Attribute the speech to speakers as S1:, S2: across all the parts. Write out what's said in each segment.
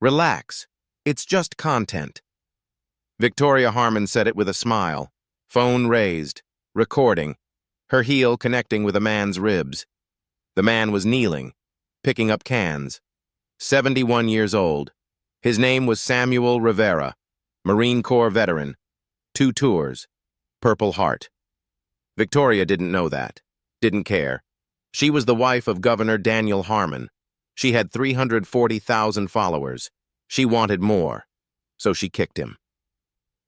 S1: Relax. It's just content. Victoria Harmon said it with a smile. Phone raised. Recording. Her heel connecting with a man's ribs. The man was kneeling, picking up cans. 71 years old. His name was Samuel Rivera, Marine Corps veteran. 2 tours. Purple Heart. Victoria didn't know that. Didn't care. She was the wife of Governor Daniel Harmon. She had 340,000 followers. She wanted more, so she kicked him.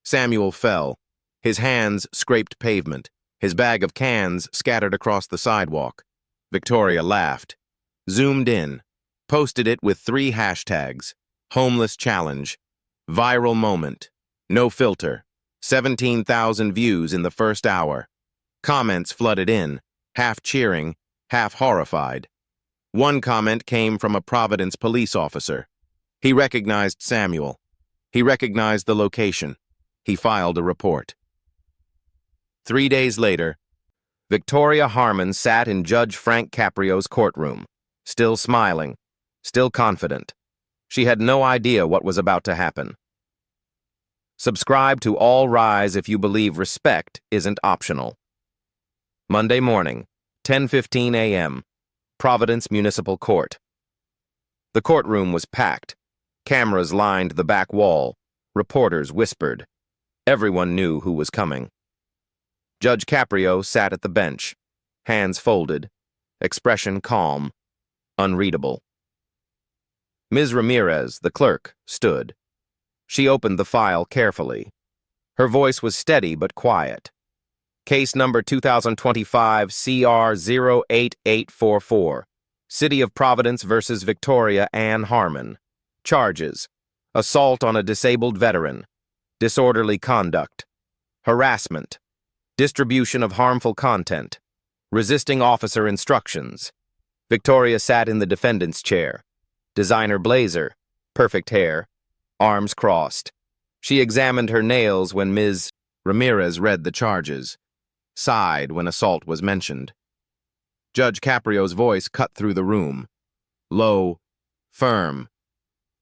S1: Samuel fell. His hands scraped pavement. His bag of cans scattered across the sidewalk. Victoria laughed, zoomed in, posted it with 3 hashtags: homeless challenge, viral moment, no filter, 17,000 views in the first hour. Comments flooded in, half cheering, half horrified. One comment came from a Providence police officer. He recognized Samuel. He recognized the location. He filed a report. 3 days later, Victoria Harmon sat in Judge Frank Caprio's courtroom, still smiling, still confident. She had no idea what was about to happen. Subscribe to All Rise if you believe respect isn't optional. Monday morning, 10:15 a.m., Providence Municipal Court. The courtroom was packed. Cameras lined the back wall. Reporters whispered. Everyone knew who was coming. Judge Caprio sat at the bench, hands folded, expression calm, unreadable. Ms. Ramirez, the clerk, stood. She opened the file carefully. Her voice was steady but quiet. Case number 2025 CR 08844. City of Providence versus Victoria Ann Harmon. Charges: assault on a disabled veteran, disorderly conduct, harassment, distribution of harmful content, resisting officer instructions. Victoria sat in the defendant's chair. Designer blazer, perfect hair, arms crossed. She examined her nails when Ms. Ramirez read the charges, sighed when assault was mentioned. Judge Caprio's voice cut through the room. Low, firm.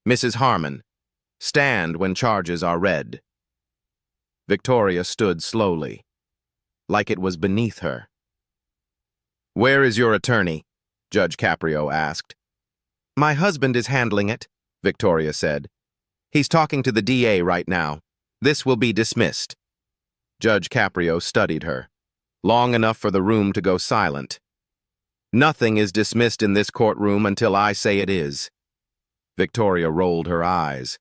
S1: Mrs. Harmon, stand when charges are read. Victoria stood slowly, like it was beneath her. Where is your attorney? Judge Caprio asked. My husband is handling it, Victoria said. He's talking to the DA right now. This will be dismissed. Judge Caprio studied her, long enough for the room to go silent. Nothing is dismissed in this courtroom until I say it is. Victoria rolled her eyes.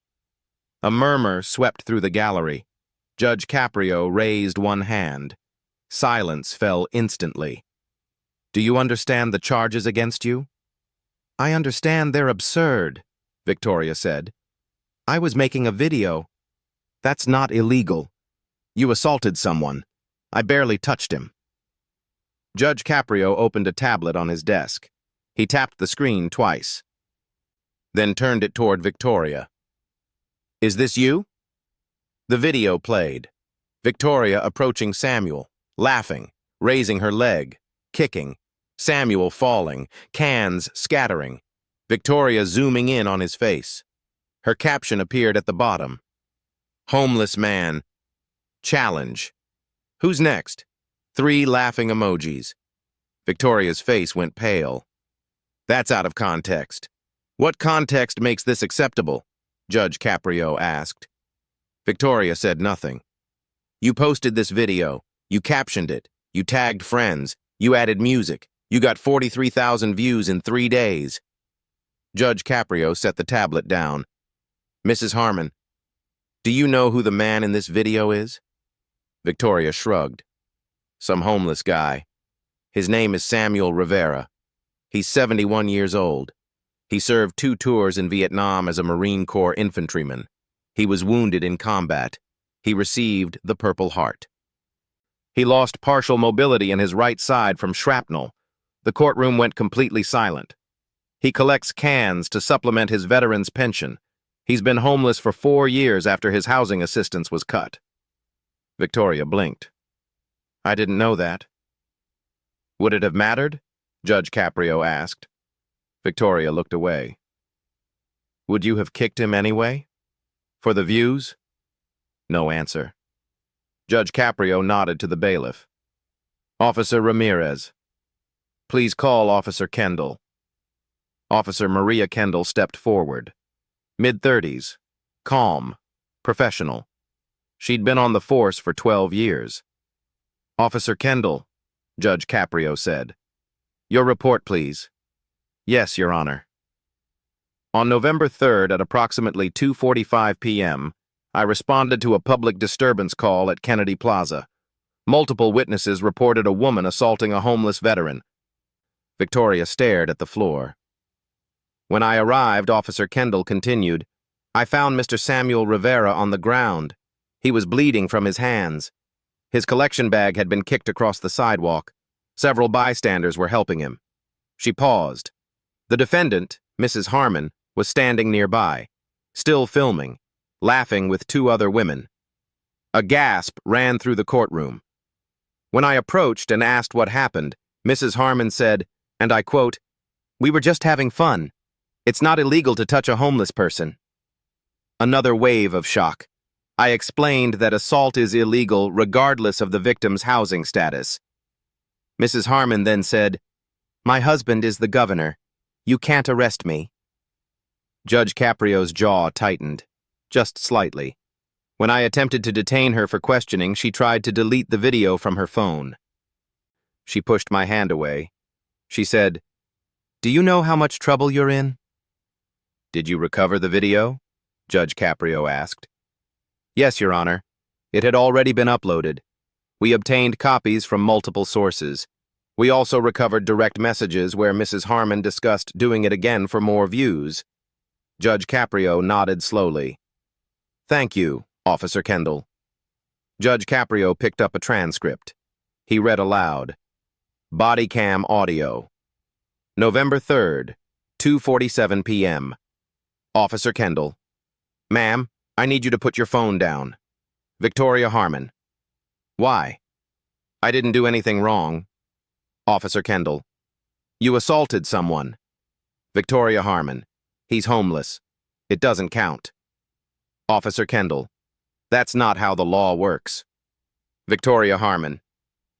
S1: A murmur swept through the gallery. Judge Caprio raised one hand. Silence fell instantly. Do you understand the charges against you? I understand they're absurd, Victoria said. I was making a video. That's not illegal. You assaulted someone. I barely touched him. Judge Caprio opened a tablet on his desk. He tapped the screen twice, then turned it toward Victoria. Is this you? The video played. Victoria approaching Samuel, laughing, raising her leg, kicking. Samuel falling, cans scattering. Victoria zooming in on his face. Her caption appeared at the bottom. Homeless man. Challenge. Who's next? 3 laughing emojis. Victoria's face went pale. That's out of context. What context makes this acceptable? Judge Caprio asked. Victoria said nothing. You posted this video. You captioned it. You tagged friends. You added music. You got 43,000 views in 3 days. Judge Caprio set the tablet down. Mrs. Harmon, do you know who the man in this video is? Victoria shrugged. Some homeless guy. His name is Samuel Rivera. He's 71 years old. He served 2 tours in Vietnam as a Marine Corps infantryman. He was wounded in combat. He received the Purple Heart. He lost partial mobility in his right side from shrapnel. The courtroom went completely silent. He collects cans to supplement his veteran's pension. He's been homeless for 4 years after his housing assistance was cut. Victoria blinked. I didn't know that. Would it have mattered? Judge Caprio asked. Victoria looked away. Would you have kicked him anyway? For the views? No answer. Judge Caprio nodded to the bailiff. Officer Ramirez. Please call Officer Kendall. Officer Maria Kendall stepped forward. Mid-30s. Calm. Professional. She'd been on the force for 12 years. Officer Kendall, Judge Caprio said. Your report, please. Yes, Your Honor. On November 3rd at approximately 2:45 p.m., I responded to a public disturbance call at Kennedy Plaza. Multiple witnesses reported a woman assaulting a homeless veteran. Victoria stared at the floor. When I arrived, Officer Kendall continued, I found Mr. Samuel Rivera on the ground. He was bleeding from his hands. His collection bag had been kicked across the sidewalk. Several bystanders were helping him. She paused. The defendant, Mrs. Harmon, was standing nearby, still filming, laughing with two other women. A gasp ran through the courtroom. When I approached and asked what happened, Mrs. Harmon said, and I quote, "We were just having fun. It's not illegal to touch a homeless person." Another wave of shock. I explained that assault is illegal regardless of the victim's housing status. Mrs. Harmon then said, "My husband is the governor. You can't arrest me." Judge Caprio's jaw tightened, just slightly. When I attempted to detain her for questioning, she tried to delete the video from her phone. She pushed my hand away. She said, "Do you know how much trouble you're in?" "Did you recover the video?" Judge Caprio asked. "Yes, Your Honor. It had already been uploaded. We obtained copies from multiple sources. We also recovered direct messages where Mrs. Harmon discussed doing it again for more views." Judge Caprio nodded slowly. "Thank you, Officer Kendall." Judge Caprio picked up a transcript. He read aloud. Body cam audio. November 3rd, 2:47 p.m. Officer Kendall. "Ma'am, I need you to put your phone down." Victoria Harmon. "Why?" "I didn't do anything wrong." Officer Kendall. "You assaulted someone." Victoria Harmon. "He's homeless. It doesn't count." Officer Kendall. "That's not how the law works." Victoria Harmon.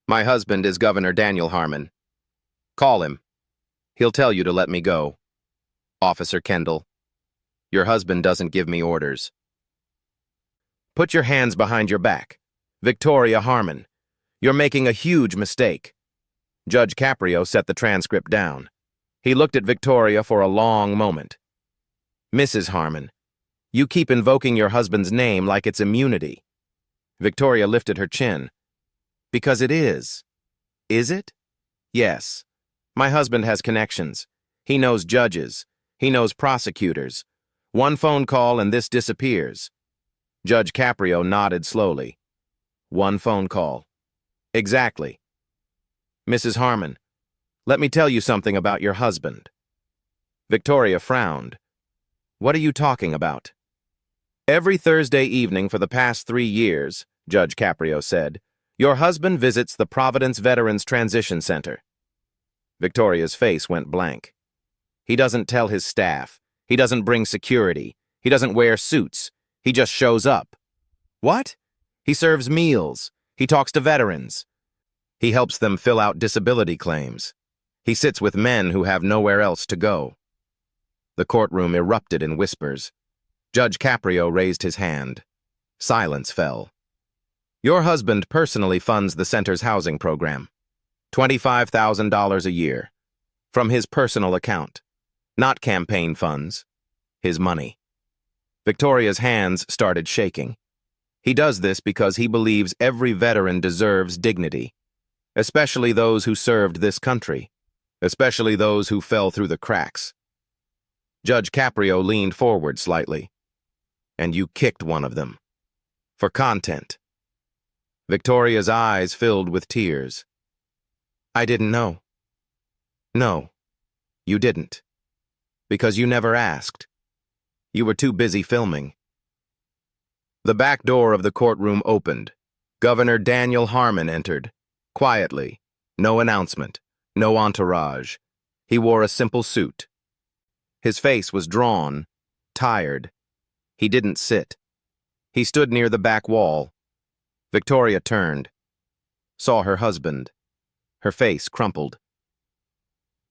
S1: "My husband is Governor Daniel Harmon." "Call him. He'll tell you to let me go." Officer Kendall. "Your husband doesn't give me orders." "Put your hands behind your back." Victoria Harmon. "You're making a huge mistake." Judge Caprio set the transcript down. He looked at Victoria for a long moment. "Mrs. Harmon, you keep invoking your husband's name like it's immunity." Victoria lifted her chin. "Because it is." "Is it?" "Yes. My husband has connections. He knows judges. He knows prosecutors. One phone call and this disappears." Judge Caprio nodded slowly. "One phone call." "Exactly." "Mrs. Harmon, let me tell you something about your husband." Victoria frowned. "What are you talking about?" "Every Thursday evening for the past 3 years," Judge Caprio said, "your husband visits the Providence Veterans Transition Center." Victoria's face went blank. "He doesn't tell his staff. He doesn't bring security. He doesn't wear suits. He just shows up." "What?" "He serves meals. He talks to veterans. He helps them fill out disability claims. He sits with men who have nowhere else to go." The courtroom erupted in whispers. Judge Caprio raised his hand. Silence fell. "Your husband personally funds the center's housing program. $25,000 a year. From his personal account. Not campaign funds. His money." Victoria's hands started shaking. "He does this because he believes every veteran deserves dignity. Especially those who served this country. Especially those who fell through the cracks." Judge Caprio leaned forward slightly. "And you kicked one of them. For content." Victoria's eyes filled with tears. "I didn't know." "No, you didn't. Because you never asked. You were too busy filming." The back door of the courtroom opened. Governor Daniel Harmon entered. Quietly. No announcement. No entourage. He wore a simple suit. His face was drawn, tired. He didn't sit. He stood near the back wall. Victoria turned, saw her husband. Her face crumpled.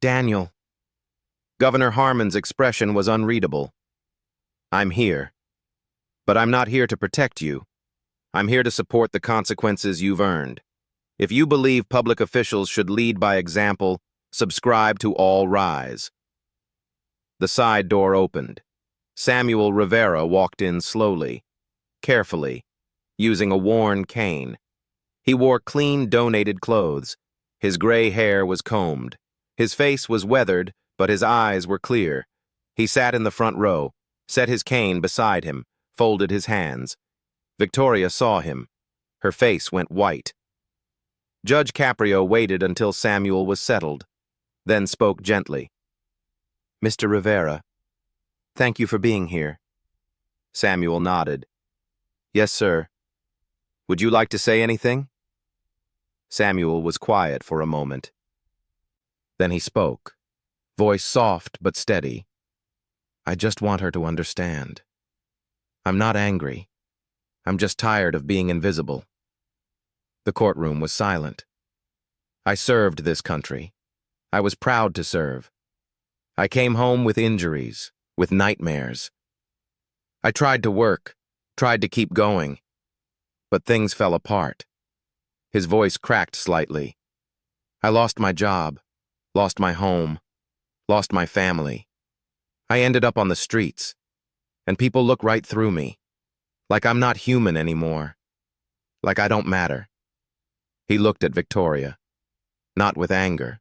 S1: Daniel. Governor Harmon's expression was unreadable. I'm here. But I'm not here to protect you. I'm here to support the consequences you've earned. If you believe public officials should lead by example, subscribe to All Rise. The side door opened. Samuel Rivera walked in slowly, carefully, using a worn cane. He wore clean, donated clothes. His gray hair was combed. His face was weathered, but his eyes were clear. He sat in the front row, set his cane beside him, folded his hands. Victoria saw him. Her face went white. Judge Caprio waited until Samuel was settled, then spoke gently. Mr. Rivera, thank you for being here. Samuel nodded. Yes, sir. Would you like to say anything? Samuel was quiet for a moment. Then he spoke, voice soft but steady. I just want her to understand. I'm not angry. I'm just tired of being invisible. The courtroom was silent. I served this country. I was proud to serve. I came home with injuries, with nightmares. I tried to work, tried to keep going, but things fell apart. His voice cracked slightly. I lost my job, lost my home, lost my family. I ended up on the streets, and people look right through me, like I'm not human anymore, like I don't matter. He looked at Victoria, not with anger,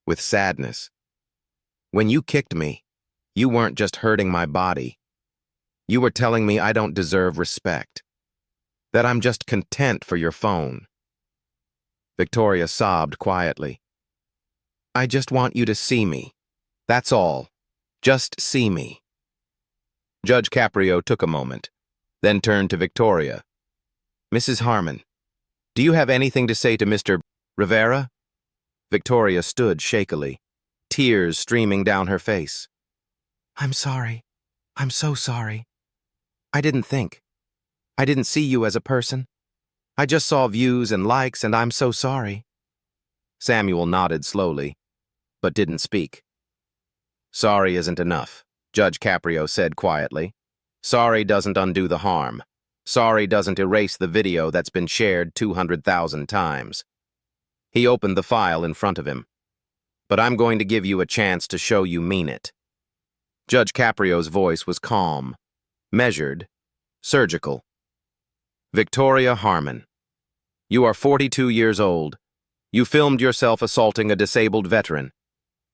S1: with sadness. When you kicked me, you weren't just hurting my body. You were telling me I don't deserve respect, that I'm just content for your phone. Victoria sobbed quietly. I just want you to see me. That's all. Just see me. Judge Caprio took a moment, then turned to Victoria. Mrs. Harmon, do you have anything to say to Mr. Rivera? Victoria stood shakily, tears streaming down her face. I'm sorry. I'm so sorry. I didn't think. I didn't see you as a person. I just saw views and likes, and I'm so sorry. Samuel nodded slowly, but didn't speak. Sorry isn't enough, Judge Caprio said quietly. Sorry doesn't undo the harm. Sorry doesn't erase the video that's been shared 200,000 times. He opened the file in front of him. But I'm going to give you a chance to show you mean it. Judge Caprio's voice was calm, measured, surgical. Victoria Harmon, you are 42 years old. You filmed yourself assaulting a disabled veteran.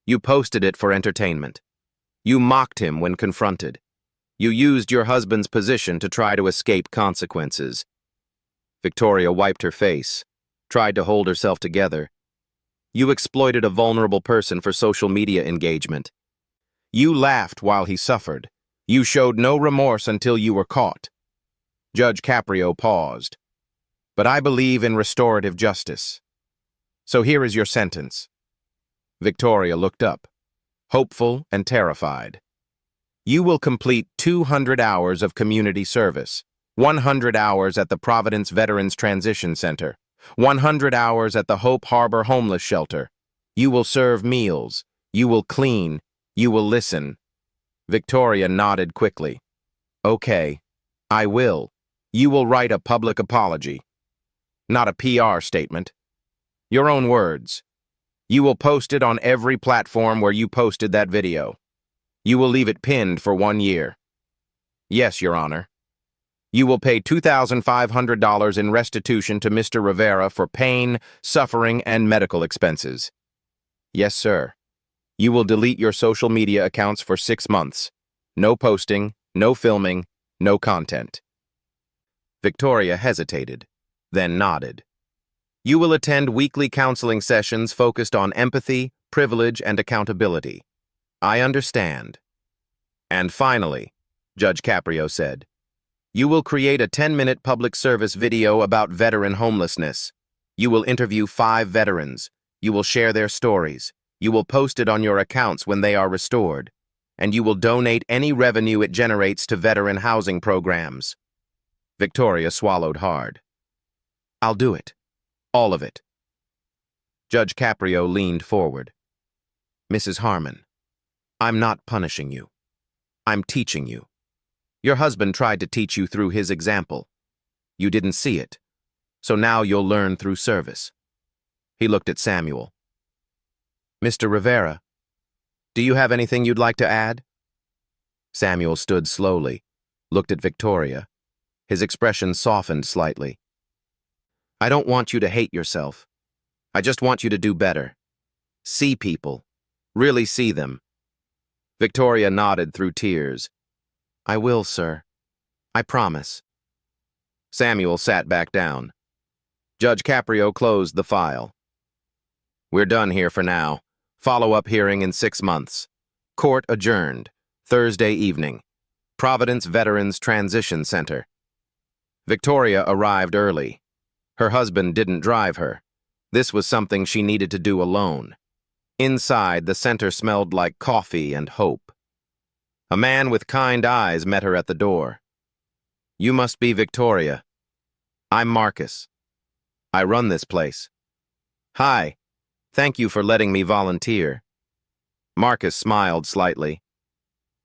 S1: You posted it for entertainment. You mocked him when confronted. You used your husband's position to try to escape consequences. Victoria wiped her face, tried to hold herself together. You exploited a vulnerable person for social media engagement. You laughed while he suffered. You showed no remorse until you were caught. Judge Caprio paused. But I believe in restorative justice. So here is your sentence. Victoria looked up, hopeful and terrified. You will complete 200 hours of community service, 100 hours at the Providence Veterans Transition Center, 100 hours at the Hope Harbor Homeless Shelter. You will serve meals. You will clean. You will listen. Victoria nodded quickly. Okay, I will. You will write a public apology. Not a PR statement. Your own words. You will post it on every platform where you posted that video. You will leave it pinned for 1 year. Yes, Your Honor. You will pay $2,500 in restitution to Mr. Rivera for pain, suffering, and medical expenses. Yes, sir. You will delete your social media accounts for 6 months. No posting, no filming, no content. Victoria hesitated, then nodded. You will attend weekly counseling sessions focused on empathy, privilege, and accountability. I understand. And finally, Judge Caprio said, you will create a 10-minute public service video about veteran homelessness. You will interview 5 veterans. You will share their stories. You will post it on your accounts when they are restored. and you will donate any revenue it generates to veteran housing programs. Victoria swallowed hard. I'll do it. All of it. Judge Caprio leaned forward. Mrs. Harmon, I'm not punishing you. I'm teaching you. Your husband tried to teach you through his example. You didn't see it, so now you'll learn through service. He looked at Samuel. Mr. Rivera, do you have anything you'd like to add? Samuel stood slowly, looked at Victoria. His expression softened slightly. I don't want you to hate yourself. I just want you to do better. See people. Really see them. Victoria nodded through tears. I will, sir. I promise. Samuel sat back down. Judge Caprio closed the file. We're done here for now. Follow-up hearing in 6 months. Court adjourned. Thursday evening. Providence Veterans Transition Center. Victoria arrived early. Her husband didn't drive her. This was something she needed to do alone. Inside, the center smelled like coffee and hope. A man with kind eyes met her at the door. You must be Victoria. I'm Marcus. I run this place. Hi. Thank you for letting me volunteer. Marcus smiled slightly.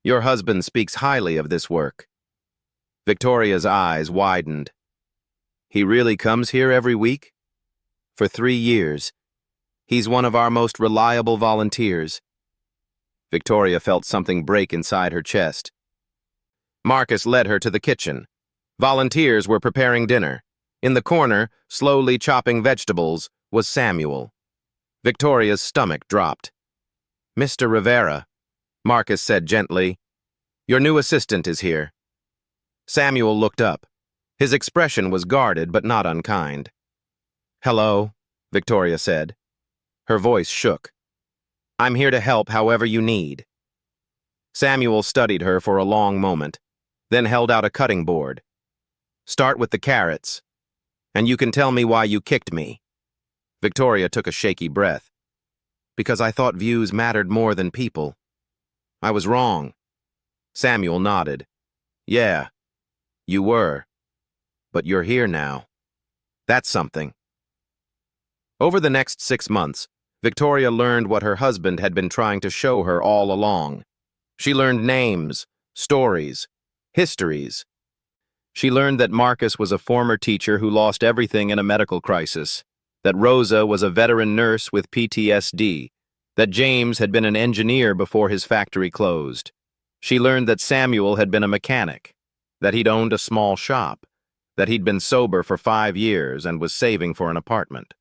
S1: Your husband speaks highly of this work. Victoria's eyes widened. He really comes here every week? For 3 years. He's one of our most reliable volunteers. Victoria felt something break inside her chest. Marcus led her to the kitchen. Volunteers were preparing dinner. In the corner, slowly chopping vegetables, was Samuel. Victoria's stomach dropped. Mr. Rivera, Marcus said gently, your new assistant is here. Samuel looked up. His expression was guarded but not unkind. Hello, Victoria said. Her voice shook. I'm here to help however you need. Samuel studied her for a long moment, then held out a cutting board. Start with the carrots, and you can tell me why you kicked me. Victoria took a shaky breath. Because I thought views mattered more than people. I was wrong. Samuel nodded. Yeah, you were. But you're here now. That's something. Over the next 6 months, Victoria learned what her husband had been trying to show her all along. She learned names, stories, histories. She learned that Marcus was a former teacher who lost everything in a medical crisis, that Rosa was a veteran nurse with PTSD, that James had been an engineer before his factory closed. She learned that Samuel had been a mechanic, that he'd owned a small shop, that he'd been sober for 5 years and was saving for an apartment.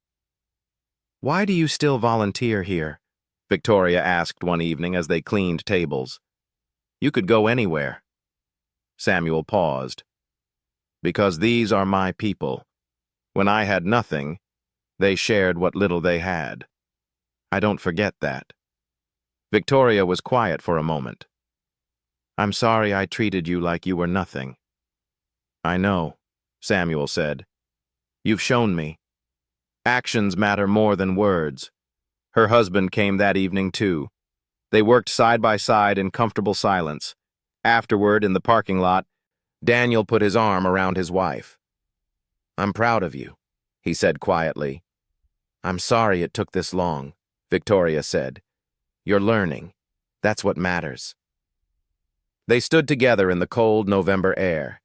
S1: Why do you still volunteer here? Victoria asked one evening as they cleaned tables. You could go anywhere. Samuel paused. Because these are my people. When I had nothing, they shared what little they had. I don't forget that. Victoria was quiet for a moment. I'm sorry I treated you like you were nothing. I know, Samuel said. You've shown me. Actions matter more than words. Her husband came that evening too. They worked side by side in comfortable silence. Afterward, in the parking lot, Daniel put his arm around his wife. I'm proud of you, he said quietly. I'm sorry it took this long, Victoria said. You're learning. That's what matters. They stood together in the cold November air,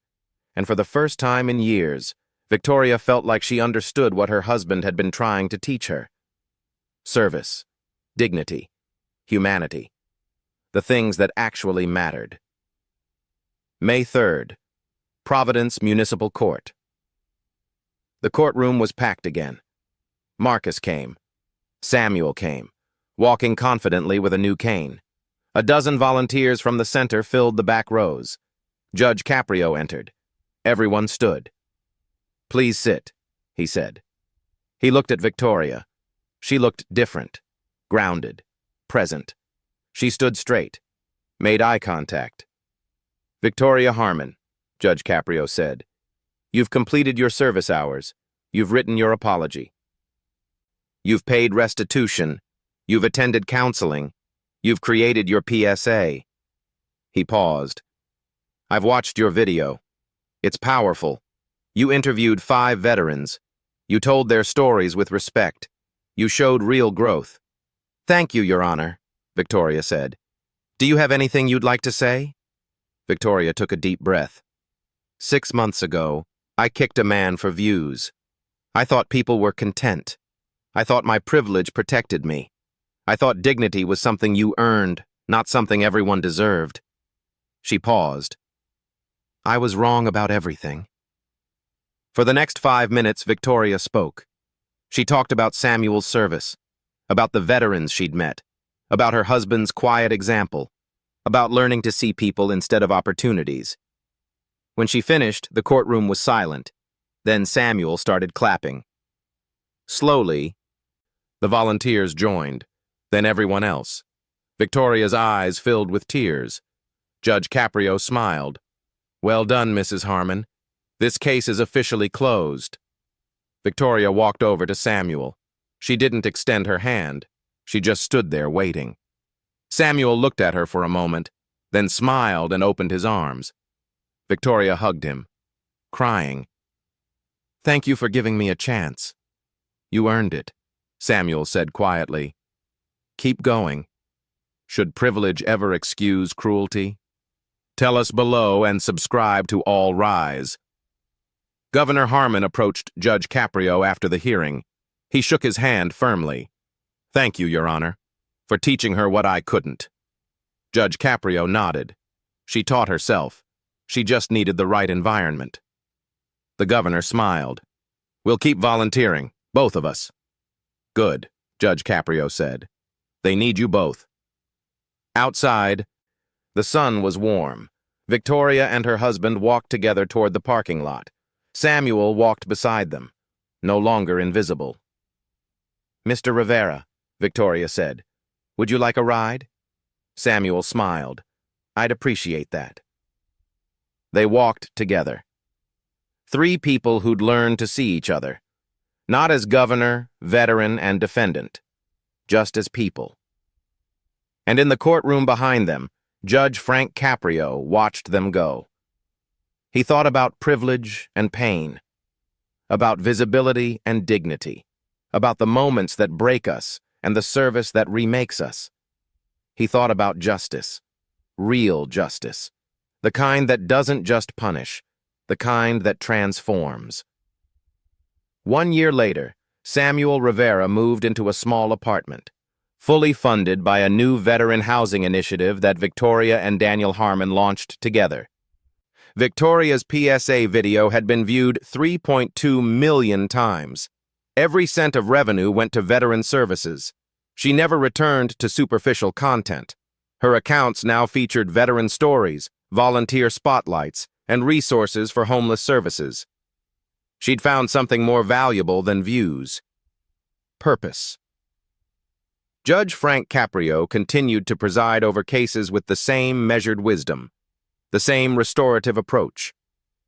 S1: and for the first time in years, Victoria felt like she understood what her husband had been trying to teach her. Service, dignity, humanity, the things that actually mattered. May 3rd, Providence Municipal Court. The courtroom was packed again. Marcus came. Samuel came, walking confidently with a new cane. A dozen volunteers from the center filled the back rows. Judge Caprio entered. Everyone stood. Please sit, he said. He looked at Victoria. She looked different, grounded, present. She stood straight, made eye contact. Victoria Harmon, Judge Caprio said. You've completed your service hours. You've written your apology. You've paid restitution. You've attended counseling. You've created your PSA. He paused. I've watched your video. It's powerful. You interviewed 5 veterans. You told their stories with respect. You showed real growth. Thank you, Your Honor, Victoria said. Do you have anything you'd like to say? Victoria took a deep breath. 6 months ago, I kicked a man for views. I thought people were content. I thought my privilege protected me. I thought dignity was something you earned, not something everyone deserved. She paused. I was wrong about everything. For the next 5 minutes, Victoria spoke. She talked about Samuel's service, about the veterans she'd met, about her husband's quiet example, about learning to see people instead of opportunities. When she finished, the courtroom was silent. Then Samuel started clapping. Slowly, the volunteers joined, then everyone else. Victoria's eyes filled with tears. Judge Caprio smiled. Well done, Mrs. Harmon. This case is officially closed. Victoria walked over to Samuel. She didn't extend her hand. She just stood there waiting. Samuel looked at her for a moment, then smiled and opened his arms. Victoria hugged him, crying. Thank you for giving me a chance. You earned it, Samuel said quietly. Keep going. Should privilege ever excuse cruelty? Tell us below and subscribe to All Rise. Governor Harmon approached Judge Caprio after the hearing. He shook his hand firmly. Thank you, Your Honor, for teaching her what I couldn't. Judge Caprio nodded. She taught herself. She just needed the right environment. The governor smiled. We'll keep volunteering, both of us. Good, Judge Caprio said. They need you both. Outside, the sun was warm. Victoria and her husband walked together toward the parking lot. Samuel walked beside them, no longer invisible. Mr. Rivera, Victoria said, would you like a ride? Samuel smiled. I'd appreciate that. They walked together. 3 people who'd learned to see each other, not as governor, veteran, and defendant, just as people. And in the courtroom behind them, Judge Frank Caprio watched them go. He thought about privilege and pain, about visibility and dignity, about the moments that break us and the service that remakes us. He thought about justice, real justice, the kind that doesn't just punish, the kind that transforms. 1 year later, Samuel Rivera moved into a small apartment, fully funded by a new veteran housing initiative that Victoria and Daniel Harmon launched together. Victoria's PSA video had been viewed 3.2 million times. Every cent of revenue went to veteran services. She never returned to superficial content. Her accounts now featured veteran stories, volunteer spotlights, and resources for homeless services. She'd found something more valuable than views: purpose. Judge Frank Caprio continued to preside over cases with the same measured wisdom, the same restorative approach,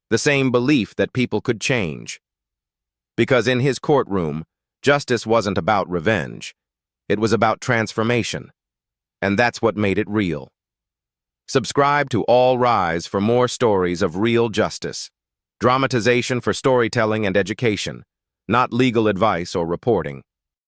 S1: the same belief that people could change. Because in his courtroom, justice wasn't about revenge. It was about transformation. And that's what made it real. Subscribe to All Rise for more stories of real justice. Dramatization for storytelling and education, not legal advice or reporting.